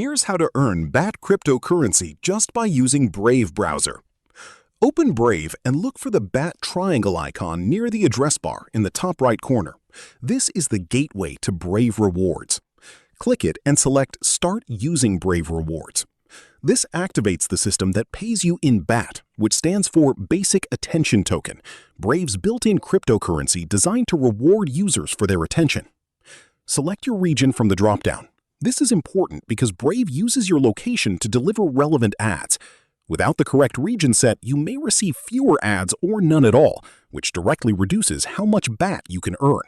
Here's how to earn BAT cryptocurrency just by using Brave browser. Open Brave and look for the BAT triangle icon near the address bar in the top right corner. This is the gateway to Brave Rewards. Click it and select Start Using Brave Rewards. This activates the system that pays you in BAT, which stands for Basic Attention Token, Brave's built-in cryptocurrency designed to reward users for their attention. Select your region from the dropdown. This is important because Brave uses your location to deliver relevant ads. Without the correct region set, you may receive fewer ads or none at all, which directly reduces how much BAT you can earn.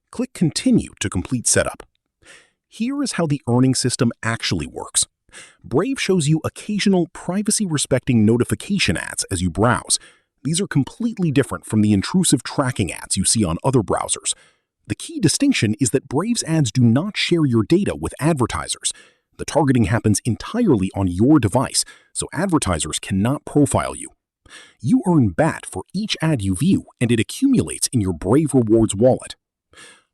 Click Continue to complete setup. Here is how the earning system actually works. Brave shows you occasional privacy-respecting notification ads as you browse. These are completely different from the intrusive tracking ads you see on other browsers. The key distinction is that Brave's ads do not share your data with advertisers. The targeting happens entirely on your device, so advertisers cannot profile you. You earn BAT for each ad you view, and it accumulates in your Brave Rewards wallet.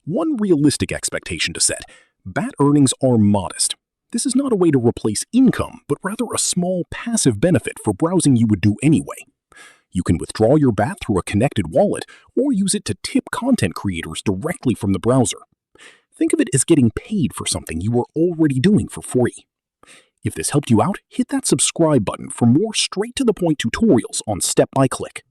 One realistic expectation to set: BAT earnings are modest. This is not a way to replace income, but rather a small passive benefit for browsing you would do anyway. You can withdraw your BAT through a connected wallet or use it to tip content creators directly from the browser. Think of it as getting paid for something you are already doing for free. If this helped you out, hit that subscribe button for more straight-to-the-point tutorials on Step by Click.